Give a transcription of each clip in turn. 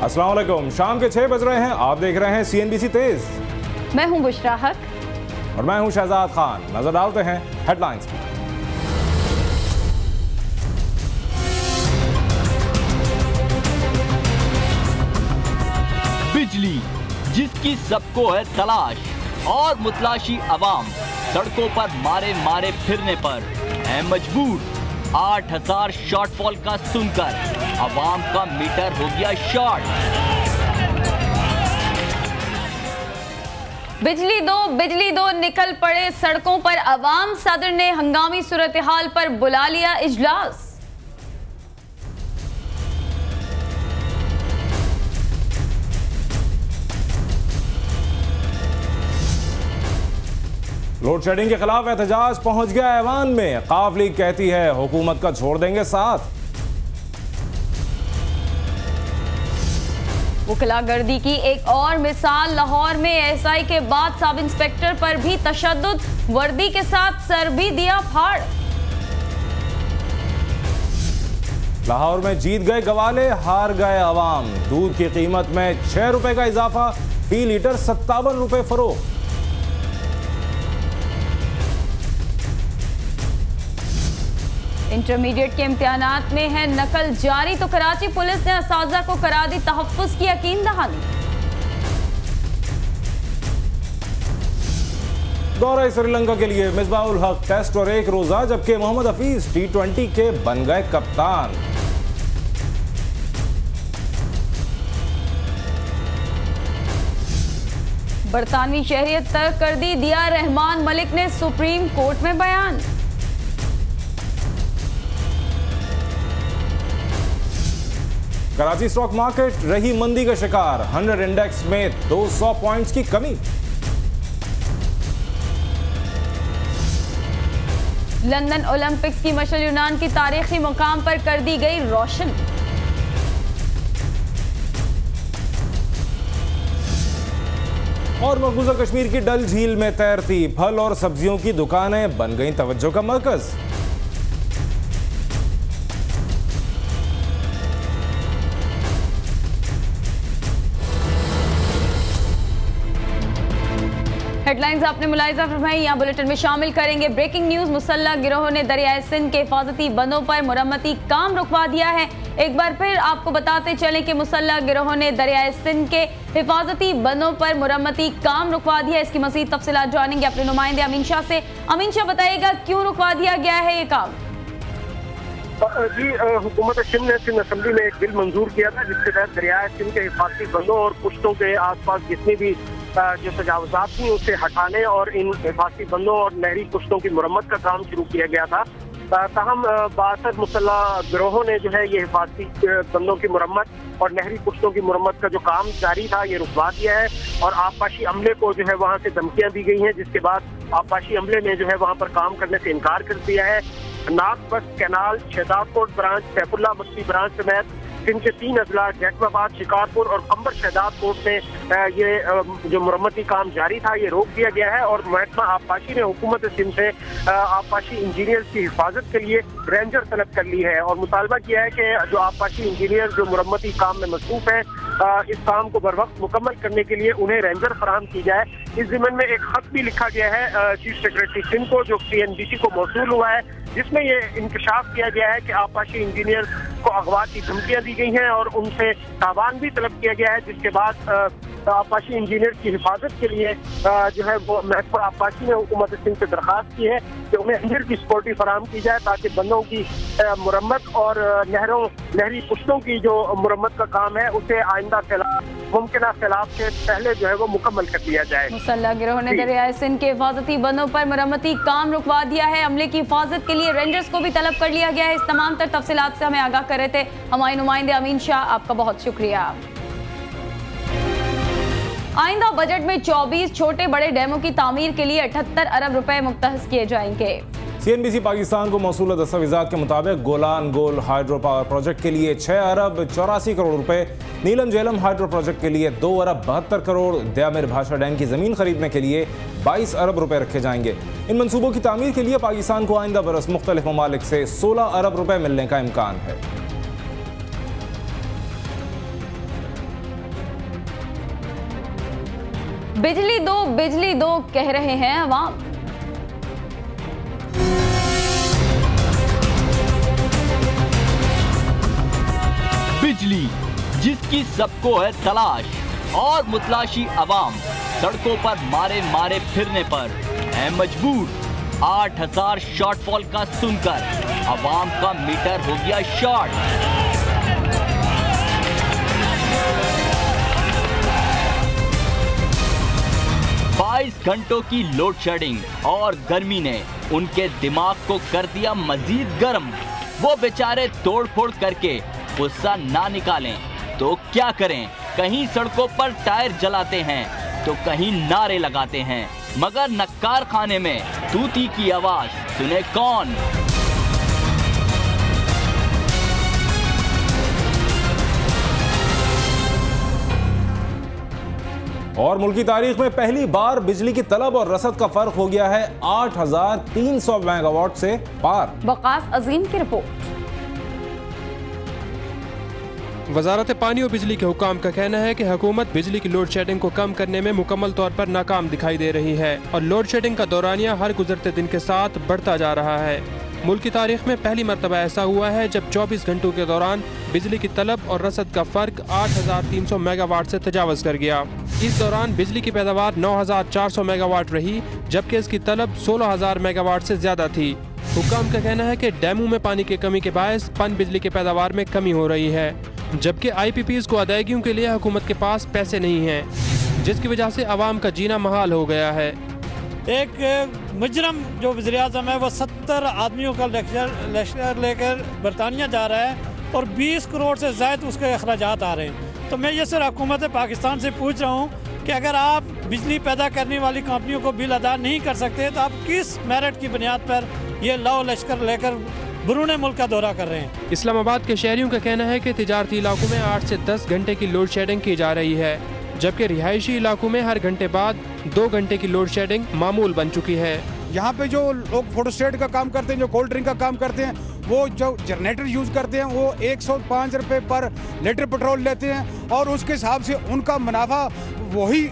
अस्सलाम वालेकुम। शाम के 6 बज रहे हैं। आप देख रहे हैं CNBC तेज। मैं हूं बुशरा हक और मैं हूं शहजाद खान। नजर डालते हैं हेडलाइंस में। बिजली जिसकी सबको है तलाश और मुतलाशी अवाम सड़कों पर मारे मारे फिरने पर है मजबूर। 8000 शॉर्टफॉल का सुनकर अवाम का मीटर हो गया शॉर्ट। बिजली दो निकल पड़े सड़कों पर अवाम। सदर ने हंगामी सूरत हाल पर बुला लिया इजलास। लोड शेडिंग के खिलाफ एहतजाज पहुंच गया ऐवान में। काफ लीग कहती है हुकूमत का छोड़ देंगे साथ। वकलागर्दी की एक और मिसाल लाहौर में SI के बाद सब इंस्पेक्टर पर भी तशद्दुद। वर्दी के साथ सर भी दिया फाड़। लाहौर में जीत गए गवाले, हार गए अवाम। दूध की कीमत में 6 रुपए का इजाफा, फी लीटर 57 रुपए फरोख्त। इंटरमीडिएट के इम्तिहानात में है नकल जारी तो कराची पुलिस ने असातिज़ा को करा दी तहफ़्फ़ुज़ की यकीन दहानी। दौरा श्रीलंका के लिए मिसबाहुल हक टेस्ट और 1 रोजा, जबकि मोहम्मद हफीज T20 के बन गए कप्तान। बरतानवी शहरियत तर्क कर दी, दिया रहमान मलिक ने सुप्रीम कोर्ट में बयान। कराची स्टॉक मार्केट रही मंदी का शिकार। 100 इंडेक्स में 200 पॉइंट्स की कमी। लंदन ओलंपिक्स की मशअल यूनान की तारीखी मुकाम पर कर दी गई रोशन। और मकबूजा कश्मीर की डल झील में तैरती फल और सब्जियों की दुकानें बन गई तवज्जो का मरकज। हेडलाइंस आपने मुलाहिजा फरमाई, यहाँ बुलेटिन में शामिल करेंगे। ब्रेकिंग न्यूज, मुसल्लह गिरोह ने दरियाए सिंध के हिफाजती बंदों पर मुरम्मती काम रुकवा दिया है। एक बार फिर आपको बताते चलें कि मुसल्लह गिरोह ने दरियाए सिंध के हिफाजती बंदों पर मुरम्मती काम रुकवा दिया। इसकी मज़ीद तफसीलात जानेंगे अपने नुमाइंदे अमीन शाह से। अमीन शाह, बताइएगा क्यों रुकवा दिया गया है ये काम? जी, हुकूमत सिंध ने सिंध असम्बली में एक बिल मंजूर किया था जिसके तहत दरियाए सिंध के हिफाजती बंदों और पुश्तों के आसपास जितनी भी जो तजावुज़ात थी उसे हटाने और इन हिफाजती बंदों और नहरी पुश्तों की मुरम्मत का काम शुरू किया गया था। ताहम 62 मुसल्लह गिरोहों ने जो है ये हिफाजती बंदों की मुरम्मत और नहरी पुश्तों की मुरम्मत का जो काम जारी था ये रुकवा दिया है। और आबपाशी अमले को जो है वहाँ से धमकियाँ दी गई हैं, जिसके बाद आबपाशी अमले ने जो है वहाँ पर काम करने से इनकार कर दिया है। नाग बस कैनाल, शहजादकोट ब्रांच, सैफुल्ला बस्ती ब्रांच समेत सिंध के 3 अजला जैकबाबाद, शिकारपुर और खंबर शहजादकोट में ये जो मुरम्मती काम जारी था ये रोक दिया गया है। और महकमा आबपाशी ने हुकूमत सिंध से आबपाशी इंजीनियर्स की हिफाजत के लिए रेंजर तलब कर ली है और मुतालबा किया है कि जो आबपाशी इंजीनियर जो मुरम्मती काम में मसरूफ है इस काम को बर वक्त मुकम्मल करने के लिए उन्हें रेंजर फराहम की जाए। इस ज़िम्मन में एक खत भी लिखा गया है चीफ सेक्रेटरी सिंध को, जो CNBC को मौसूल हुआ है, जिसमें ये इंकशाफ किया गया है कि आबपाशी इंजीनियर को अगवा की धमकियां दी गई हैं और उनसे तावान भी तलब किया गया है। जिसके बाद आबपाशी इंजीनियर की हिफाजत के लिए जो है वो महकमा आबपाशी ने हुकूमत सिंध से दरख्वास्त की है कि उन्हें इंजीनियर की सिक्योरिटी फराहम की जाए ताकि बंदों की मुरम्मत और नहरी पुश्तों की जो मुरम्मत का काम है उसे आइंदा मुमकिन सैलाब से पहले जो है वो मुकम्मल कर दिया जाए। मुसल्लह गिरोह ने दरियाए सिंध के हिफाजती बंदों पर मुरम्मती काम रुकवा दिया है। अमले की हिफाजत के लिए रेंजर्स को भी तलब कर लिया गया है। इस तमाम तर तफसीलात से हमें आगाह कर रहे थे हमारे नुमाइंदे अमीन शाह, आपका बहुत शुक्रिया। आइंदा बजट में 24 छोटे बड़े डैमों की तामीर के लिए 78 अरब रुपए मुख्तस किए जाएंगे। CNBC पाकिस्तान को मौसूल दस्तावेज़ात के मुताबिक गोलान गोल हाइड्रो पावर प्रोजेक्ट के लिए 6 अरब 84 करोड़ रुपए, नीलम झेलम हाइड्रो प्रोजेक्ट के लिए 2 अरब 72 करोड़, दयामिर भाषा डैम की ज़मीन खरीदने के लिए 22 अरब रुपए रखे जाएंगे। इन मनसूबों की तामीर के लिए पाकिस्तान को आइंदा बरस मुख्तलिफ ममालिक से 16 अरब रुपए मिलने का इम्कान है। बिजली दो कह रहे हैं अवाम। बिजली जिसकी सबको है तलाश और मुतलाशी अवाम सड़कों पर मारे मारे फिरने पर है मजबूर। 8000 शॉर्टफॉल का सुनकर अवाम का मीटर हो गया शॉर्ट। बाईस घंटों की लोड शेडिंग और गर्मी ने उनके दिमाग को कर दिया मजीद गर्म। वो बेचारे तोड़ फोड़ करके गुस्सा ना निकालें तो क्या करें। कहीं सड़कों पर टायर जलाते हैं तो कहीं नारे लगाते हैं, मगर नक्कार खाने में तूती की आवाज सुने कौन। और मुल्की तारीख में पहली बार बिजली की तलब और रसद का फर्क हो गया है 8300 मेगावाट से पार। वकास अजीम की रिपोर्ट। वजारत पानी और बिजली के हुकाम का कहना है कि हुकूमत बिजली की लोड शेडिंग को कम करने में मुकम्मल तौर पर नाकाम दिखाई दे रही है और लोड शेडिंग का दौरानिया हर गुजरते दिन के साथ बढ़ता जा रहा है। मुल्क की तारीख में पहली मरतबा ऐसा हुआ है जब 24 घंटों के दौरान बिजली की तलब और रसद का फर्क 8300 मेगावाट से तजावज़ कर गया। इस दौरान बिजली की पैदावार 9400 मेगावाट रही, जबकि इसकी तलब 16000 मेगावाट से ज्यादा थी। हुकाम का कहना है कि डैमों में पानी की कमी के बायस पन बिजली की पैदावार में कमी हो रही है, जबकि IPPs को अदायगियों के लिए हुकूमत के पास पैसे नहीं हैं, जिसकी वजह से आवाम का जीना महाल हो गया है। एक मुजरम जो वज़ीर-ए-आज़म है वो 70 आदमियों का लश्कर लेकर बरतानिया जा रहा है और 20 करोड़ से ज़ायद उसके अखराजात आ रहे हैं। तो मैं ये सिर्फ हुकूमत पाकिस्तान से पूछ रहा हूँ कि अगर आप बिजली पैदा करने वाली कंपनियों को बिल अदा नहीं कर सकते तो आप किस मेरिट की बुनियाद पर ये लाओ लश्कर लेकर बरूने मुल्क का दौरा कर रहे हैं। इस्लामाबाद के शहरियों का कहना है कि तिजारती इलाकों में 8 से 10 घंटे की लोड शेडिंग की जा रही है, जबकि रिहायशी इलाकों में हर घंटे बाद 2 घंटे की लोड शेडिंग मामूल बन चुकी है। यहाँ पे जो लोग फोटोस्टेट का काम करते हैं, जो कोल्ड ड्रिंक का काम करते हैं, वो जो जनरेटर यूज़ करते हैं वो 105 रुपये पर लीटर पेट्रोल लेते हैं और उसके हिसाब से उनका मुनाफा वही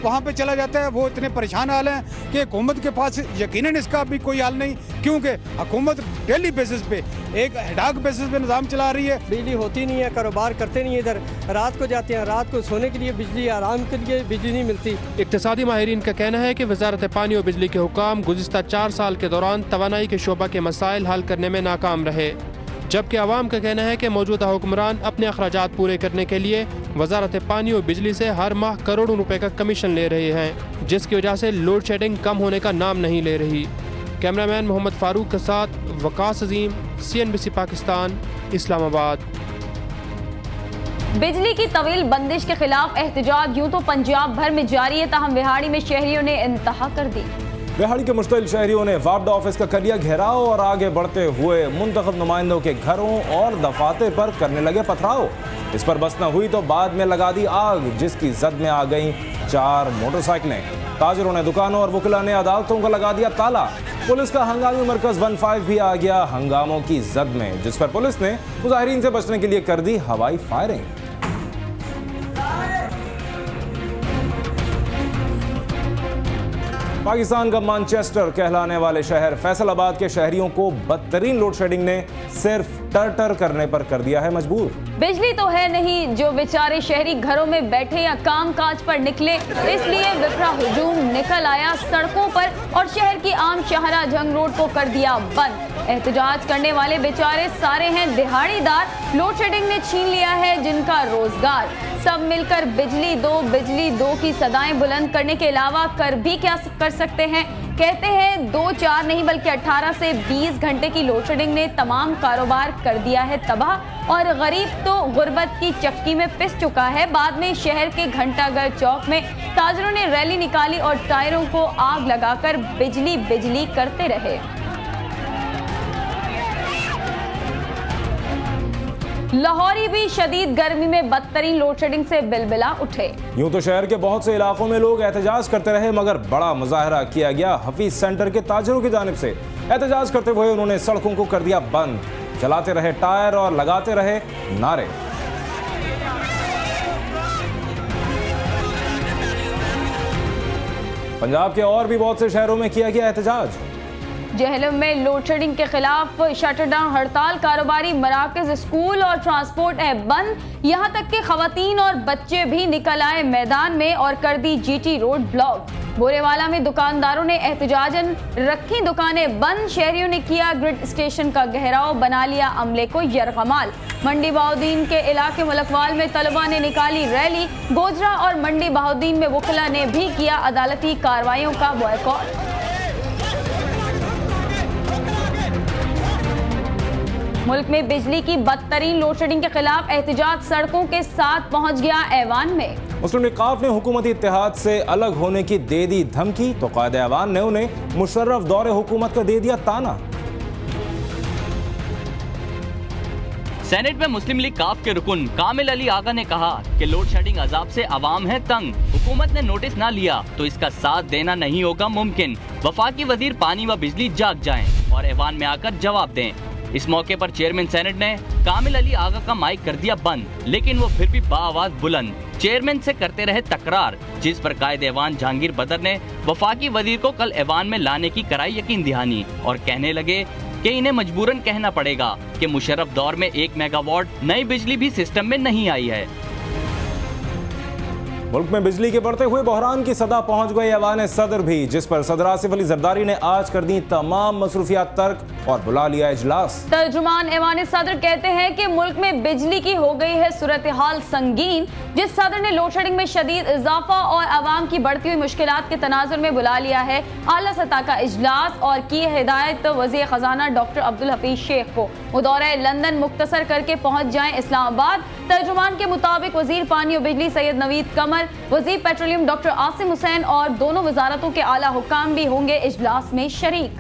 वहाँ पे चला जाता है। वो इतने परेशान हाल हैं कि हुकूमत के पास यकीनन इसका भी कोई हाल नहीं, क्योंकि हुकूमत डेली बेसिस पे एक हेडाक बेसिस पे निज़ाम चला रही है। बिजली होती नहीं है, कारोबार करते नहीं है, इधर रात को जाते हैं, रात को सोने के लिए बिजली, आराम के लिए बिजली नहीं मिलती। इक्तिसादी माहिरीन का कहना है कि वजारत पानी और बिजली के हुकाम गुज़िश्ता 4 साल के दौरान तवानाई के शोबा के मसाइल हल करने में नाकाम रहे, जबकि आवाम का कहना है कि मौजूदा हुक्मरान अपने अखराजात पूरे करने के लिए वजारत पानी और बिजली से हर माह करोड़ों रुपए का कमीशन ले रहे हैं, जिसकी वजह से लोड शेडिंग कम होने का नाम नहीं ले रही। कैमरामैन मोहम्मद फारूक के साथ वकास अजीम, CNBC पाकिस्तान, इस्लामाबाद। बिजली की तवील बंदिश के खिलाफ एहतजाज यूं तो पंजाब भर में जारी है, ताहम विहाड़ी में शहरियों ने इंतहा कर दी। बिहाड़ी के मुश्तइल शहरियों ने वापडा ऑफिस का कर लिया घेराव और आगे बढ़ते हुए मुंतखब नुमाइंदों के घरों और दफातर पर करने लगे पथराव। इस पर बस न हुई तो बाद में लगा दी आग, जिसकी जद में आ गई 4 मोटरसाइकिलें। ताजरों ने दुकानों और वकीला ने अदालतों का लगा दिया ताला। पुलिस का हंगामी मरकज 15 भी आ गया हंगामों की जद में, जिस पर पुलिस ने मुजाहिरीन से बचने के लिए कर दी हवाई फायरिंग। पाकिस्तान का मैनचेस्टर कहलाने वाले शहर फैसलाबाद के शहरियों को बदतरीन लोड शेडिंग ने सिर्फ टर करने पर कर दिया है मजबूर। बिजली तो है नहीं, जो बेचारे शहरी घरों में बैठे या काम काज पर निकले, इसलिए विपरा हुजूम निकल आया सड़कों पर और शहर की आम शाहरा जंग रोड को कर दिया बंद। एहतजाज करने वाले बेचारे सारे हैं दिहाड़ीदार, लोड शेडिंग ने छीन लिया है जिनका रोजगार। सब मिलकर बिजली दो की सदाएं बुलंद करने के अलावा कर भी क्या कर सकते हैं। कहते हैं 2-4 नहीं बल्कि 18 से 20 घंटे की लोड शेडिंग ने तमाम कारोबार कर दिया है तबाह और गरीब तो गुर्बत की चक्की में पिस चुका है। बाद में शहर के घंटाघर चौक में ताजरों ने रैली निकाली और टायरों को आग लगाकर बिजली करते रहे। लाहौरी भी शदीद गर्मी में बदतरीन लोड शेडिंग से बिलबिला उठे। यूं तो शहर के बहुत से इलाकों में लोग एहतजाज करते रहे, मगर बड़ा मुजाहरा किया गया हफीज सेंटर के ताजरों की जानिब से। एहतजाज करते हुए उन्होंने सड़कों को कर दिया बंद, चलाते रहे टायर और लगाते रहे नारे। पंजाब के और भी बहुत से शहरों में किया गया एहतजाज। जेहलम में लोड शेडिंग के खिलाफ शटरडाउन हड़ताल, कारोबारी मराकज, स्कूल और ट्रांसपोर्ट है बंद। यहाँ तक कि खवातीन और बच्चे भी निकल आए मैदान में और कर दी जीटी रोड ब्लॉक। बोरेवाला में दुकानदारों ने एहतजाजन रखी दुकानें बंद। शहरियों ने किया ग्रिड स्टेशन का घेराव, बना लिया अमले को यरगमाल। मंडी बहाउद्दीन के इलाके मुलकवाल में तलबा ने निकाली रैली। गोजरा और मंडी बहाउद्दीन में वकला ने भी किया अदालती कार्रवाइयों का बॉयकॉट। मुल्क में बिजली की बदतरीन लोड शेडिंग के खिलाफ एहतजाज सड़कों के साथ पहुंच गया ऐवान में। मुस्लिम लीग काफ ने हुकूमती इत्तेहाद से अलग होने की दे दी धमकी, तो कायदे ऐवान ने उन्हें मुशर्रफ दौरे हुकूमत का दे दिया ताना। सेनेट में मुस्लिम लीग काफ के रुकन कामिल अली आगा ने कहा कि लोड शेडिंग अजाब से अवाम है तंग, हुकूमत ने नोटिस ना लिया तो इसका साथ देना नहीं होगा मुमकिन। वफाकी वजीर पानी व बिजली जाग जाएं और ऐवान में आकर जवाब दें। इस मौके पर चेयरमैन सेनेट ने कामिल अली आगा का माइक कर दिया बंद, लेकिन वो फिर भी बाआवाज बुलंद चेयरमैन से करते रहे तकरार, जिस पर कायदे ऐवान जहांगीर बदर ने वफाकी वजीर को कल ऐवान में लाने की कराई यकीन दहानी और कहने लगे कि इन्हें मजबूरन कहना पड़ेगा कि मुशर्रफ दौर में 1 मेगावाट नई बिजली भी सिस्टम में नहीं आई है। मुल्क में बिजली के बढ़ते हुए बहरान की सदा पहुंच गई ऐवान सदर भी, जिस पर सदर आसिफ अली जरदारी ने आज कर दी तमाम मसरूफियात तर्क और बुला लिया इजलास। तर्जुमान ऐवान सदर कहते हैं कि मुल्क में बिजली की हो गई है सूरत हाल संगीन, जिस सदर ने लोड शेडिंग में शदीद इजाफा और आवाम की बढ़ती हुई मुश्किलात के तनाजुर में बुला लिया है आला सतह का इजलास और की हिदायत वज़ीर खजाना डॉक्टर अब्दुल हफीज शेख को वो दौरा लंदन मुख्तसर करके पहुंच जाएं इस्लामाबाद। तर्जुमान के मुताबिक वजीर पानी और बिजली सैयद नवीद कमर, वजीर पेट्रोलियम डॉक्टर आसिम हुसैन और दोनों वजारतों के आला हुकाम भी होंगे इजलास में शरीक।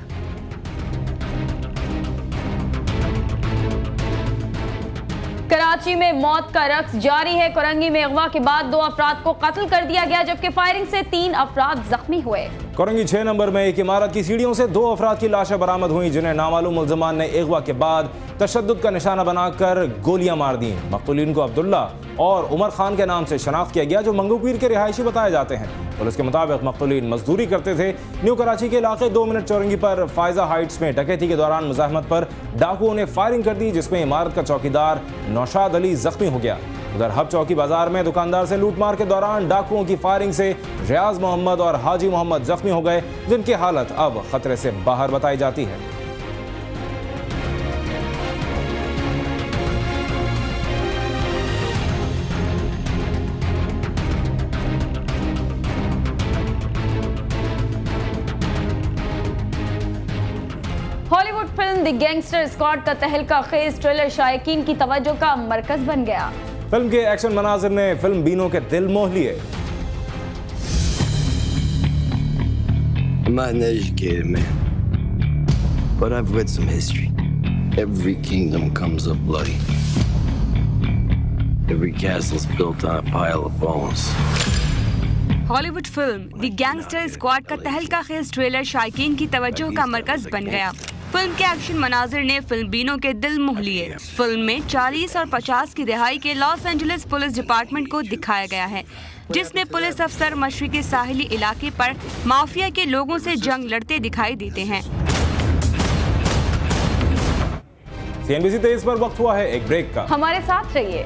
कराची में मौत का रक्स जारी है। कोरंगी में अगवा के बाद 2 अफराद को कत्ल कर दिया गया, जबकि फायरिंग से 3 अफराद जख्मी हुए। कोरंगी 6 नंबर में एक इमारत की सीढ़ियों से 2 अफराद की लाशें बरामद हुई, जिन्हें नामालूम मुल्ज़िमान ने अगवा के बाद तशद्दुद का निशाना बनाकर गोलियां मार दी। मक़तूलीन को अब्दुल्ला और उमर खान के नाम से शनाख्त किया गया, जो मंगूपीर के रिहायशी बताए जाते हैं। पुलिस के मुताबिक मक़तूलीन मजदूरी करते थे। न्यू कराची के इलाके 2 मिनट चौरंगी पर फायजा हाइट्स में डकैती के दौरान मुज़ाहमत पर डाकुओं ने फायरिंग कर दी, जिसमें इमारत का चौकीदार नौशाद अली जख्मी हो गया। उधर हब चौकी बाजार में दुकानदार से लूटमार के दौरान डाकुओं की फायरिंग से रियाज मोहम्मद और हाजी मोहम्मद जख्मी हो गए, जिनकी हालत अब खतरे से बाहर बताई जाती है। Hollywood film the gangster squad का तहलका खेज ट्रेलर शायकीन की तवज्जो का मरकज बन गया। फिल्म के एक्शन मनाजिर ने फिल्म बीनों के दिल मोह लिए। I'm not an educated man, but I've read some history. Every kingdom comes up bloody. Every castle's built on a pile of bones. Hollywood film the gangster squad का तहलका खेज trailer शायकीन की तवज्जो का मरकज बन गया। फिल्म के एक्शन मनाजिर ने film बीनों के दिल मोह लिए। फिल्म में 40 और 50 की दहाई के लॉस एंजलिस पुलिस डिपार्टमेंट को दिखाया गया है, जिसमें पुलिस अफसर मशरिकी साहिली इलाके पर माफिया के लोगों से जंग लड़ते दिखाई देते हैं। CNBC 23 पर वक्त हुआ है एक ब्रेक का, हमारे साथ रहिए।